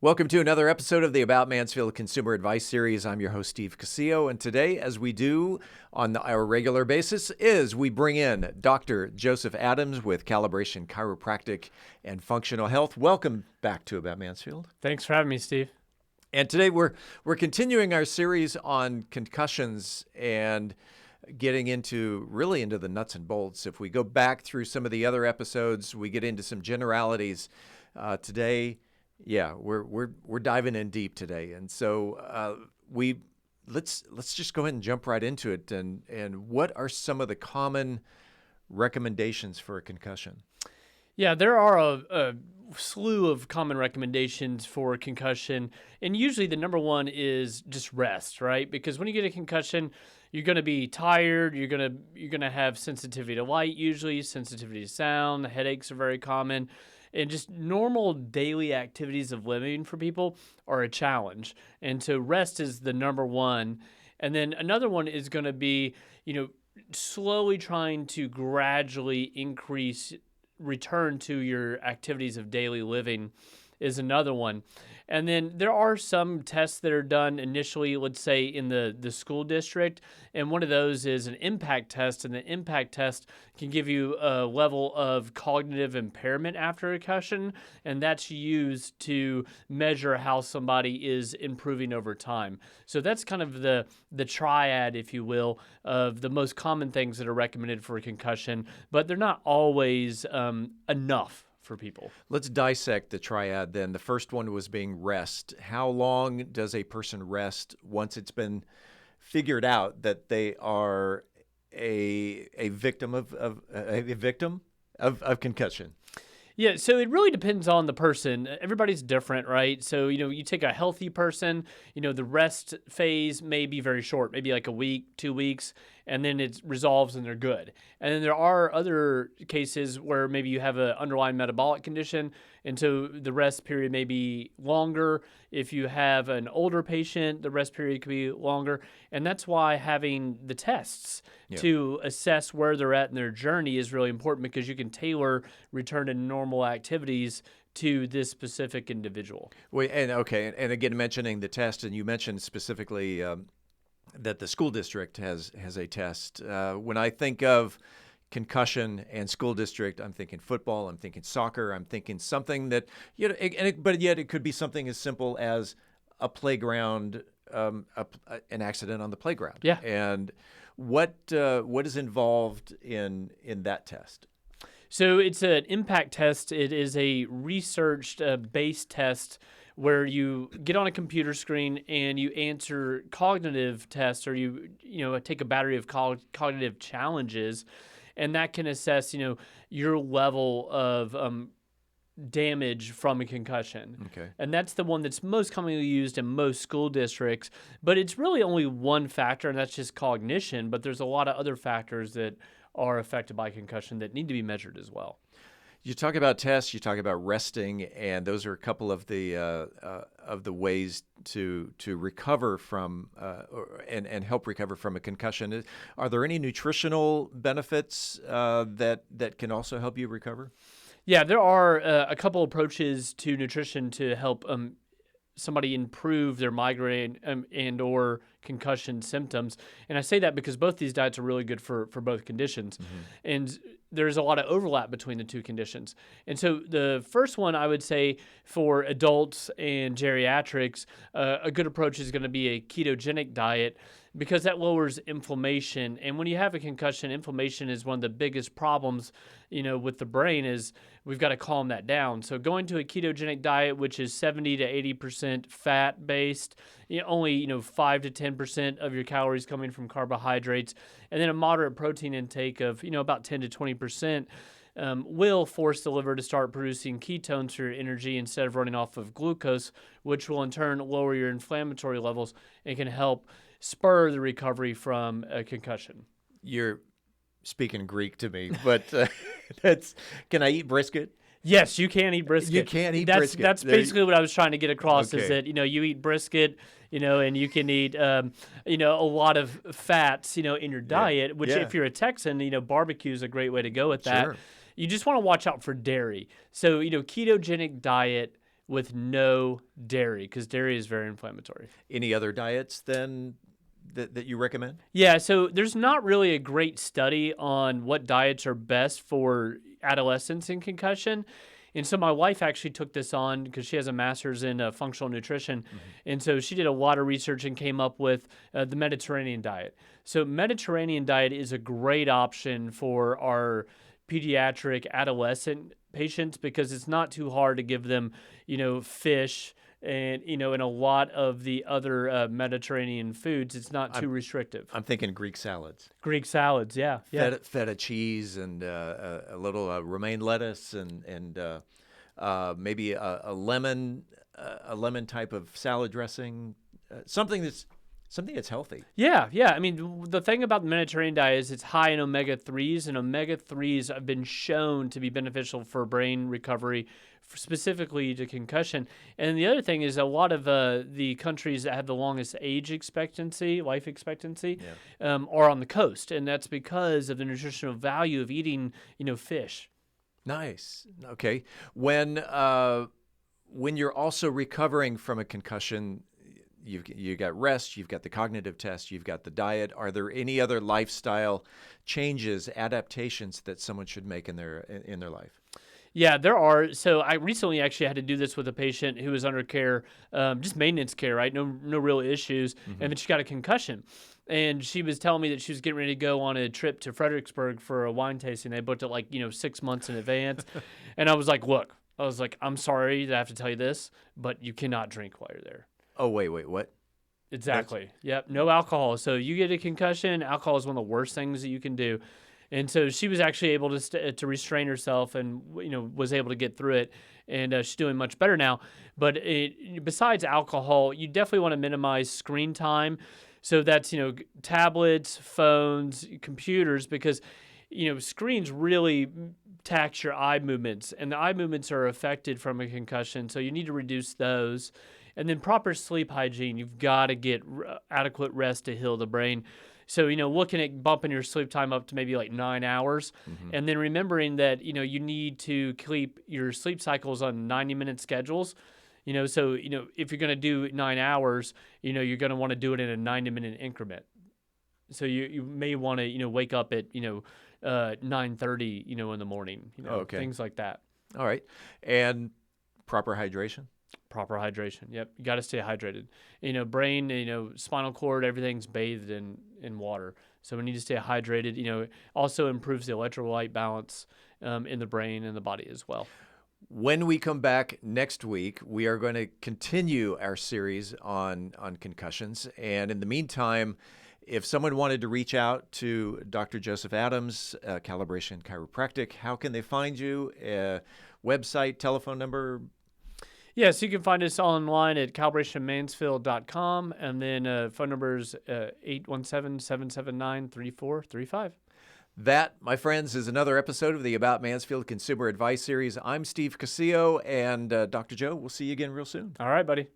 Welcome to another episode of the About Mansfield Consumer Advice Series. I'm your host, Steve Cosio, and today, as we do on our regular basis, we bring in Dr. Joseph Adams with Calibration Chiropractic and Functional Health. Welcome back to About Mansfield. Thanks for having me, Steve. And today we're continuing our series on concussions and getting into the nuts and bolts. If we go back through some of the other episodes, we get into some generalities. Today, we're diving in deep today, and so let's just go ahead and jump right into it. And what are some of the common recommendations for a concussion? Yeah, there are a slew of common recommendations for concussion, and usually the number one is just rest, right? Because when you get a concussion, you're going to be tired. You're gonna have sensitivity to light, usually sensitivity to sound. Headaches are very common. And just normal daily activities of living for people are a challenge. And so rest is the number one. And then another one is going to be, slowly trying to gradually return to your activities of daily living is another one. And then there are some tests that are done initially, let's say in the school district, and one of those is an impact test, and the impact test can give you a level of cognitive impairment after a concussion, and that's used to measure how somebody is improving over time. So that's kind of the triad, if you will, of the most common things that are recommended for a concussion, but they're not always enough for people. Let's dissect the triad then. The first one was being rest. How long does a person rest once it's been figured out that they are a victim of concussion? Yeah, so it really depends on the person. Everybody's different, right? So, you take a healthy person, the rest phase may be very short, maybe like a week, 2 weeks, and then it resolves and they're good. And then there are other cases where maybe you have an underlying metabolic condition, and so the rest period may be longer. If you have an older patient, the rest period could be longer. And that's why having the tests to assess where they're at in their journey is really important, because you can tailor return to normal activities to this specific individual. And again, mentioning the test, and you mentioned specifically that the school district has a test. When I think of concussion and school district, I'm thinking football, I'm thinking soccer, I'm thinking something that, but yet it could be something as simple as a playground, an accident on the playground. Yeah. And what is involved in that test? So it's an impact test. It is a researched based test where you get on a computer screen and you answer cognitive tests, or you take a battery of cognitive challenges, and that can assess your level of damage from a concussion. Okay. And that's the one that's most commonly used in most school districts, but it's really only one factor, and that's just cognition, but there's a lot of other factors that are affected by concussion that need to be measured as well. You talk about tests, you talk about resting, and those are a couple of the ways to recover from and help recover from a concussion. Are there any nutritional benefits that can also help you recover? Yeah, there are a couple approaches to nutrition to help somebody improve their migraine and or concussion symptoms. And I say that because both these diets are really good for both conditions. Mm-hmm. And there's a lot of overlap between the two conditions. And so the first one, I would say, for adults and geriatrics, a good approach is going to be a ketogenic diet, because that lowers inflammation. And when you have a concussion, inflammation is one of the biggest problems, with the brain, is we've got to calm that down. So going to a ketogenic diet, which is 70 to 80% fat-based, only 5 to 10% of your calories coming from carbohydrates, and then a moderate protein intake of about 10 to 20%, will force the liver to start producing ketones for your energy instead of running off of glucose, which will in turn lower your inflammatory levels and can help spur the recovery from a concussion. You're speaking Greek to me, but can I eat brisket? Yes, you can eat brisket. You can eat brisket. That's basically what I was trying to get across. Okay. Is that you eat brisket, and you can eat a lot of fats, in your diet. Which, if you're a Texan, barbecue is a great way to go with that. Sure. You just want to watch out for dairy. So ketogenic diet with no dairy, because dairy is very inflammatory. Any other diets then that you recommend? Yeah, so there's not really a great study on what diets are best for adolescents in concussion. And so my wife actually took this on because she has a master's in functional nutrition. And so she did a lot of research and came up with the Mediterranean diet. So Mediterranean diet is a great option for our pediatric adolescent patients because it's not too hard to give them, fish, and and a lot of the other Mediterranean foods, it's not too restrictive. I'm thinking Greek salads. Greek salads, yeah. Feta cheese and a little romaine lettuce and maybe a lemon type of salad dressing, something that's healthy. Yeah. I mean, the thing about the Mediterranean diet is it's high in omega-3s, and omega-3s have been shown to be beneficial for brain recovery, specifically to concussion. And the other thing is a lot of the countries that have the longest life expectancy, are on the coast, and that's because of the nutritional value of eating, fish. Nice. Okay. When you're also recovering from a concussion, you got rest, you've got the cognitive test, you've got the diet. Are there any other lifestyle changes, adaptations that someone should make in their life? Yeah, there are. So I recently actually had to do this with a patient who was under care, just maintenance care, right? No real issues. And then she got a concussion. And she was telling me that she was getting ready to go on a trip to Fredericksburg for a wine tasting. They booked it 6 months in advance. And I was like, look, I'm sorry that I have to tell you this, but you cannot drink while you're there. Oh, wait, what? Exactly. Yep. No alcohol. So you get a concussion, alcohol is one of the worst things that you can do. And so she was actually able to restrain herself and, was able to get through it. And she's doing much better now. But besides alcohol, you definitely want to minimize screen time. So that's, tablets, phones, computers, because, screens really tax your eye movements. And the eye movements are affected from a concussion. So you need to reduce those. And then proper sleep hygiene. You've got to get adequate rest to heal the brain. So, looking at bumping your sleep time up to maybe like 9 hours, and then remembering that, you need to keep your sleep cycles on 90-minute schedules. So, if you're going to do 9 hours, you're going to want to do it in a 90-minute increment. So you may want to, wake up at, 9:30, in the morning, things like that. All right. And proper hydration? Proper hydration. Yep. You got to stay hydrated. Brain, spinal cord, everything's bathed in water. So we need to stay hydrated. It also improves the electrolyte balance in the brain and the body as well. When we come back next week, we are going to continue our series on concussions. And in the meantime, if someone wanted to reach out to Dr. Joseph Adams, Calibration Chiropractic, how can they find you? Website, telephone number? Yes, you can find us online at calibrationmansfield.com, and then phone number is 817-779-3435. That, my friends, is another episode of the About Mansfield Consumer Advice Series. I'm Steve Cosio, and Dr. Joe, we'll see you again real soon. All right, buddy.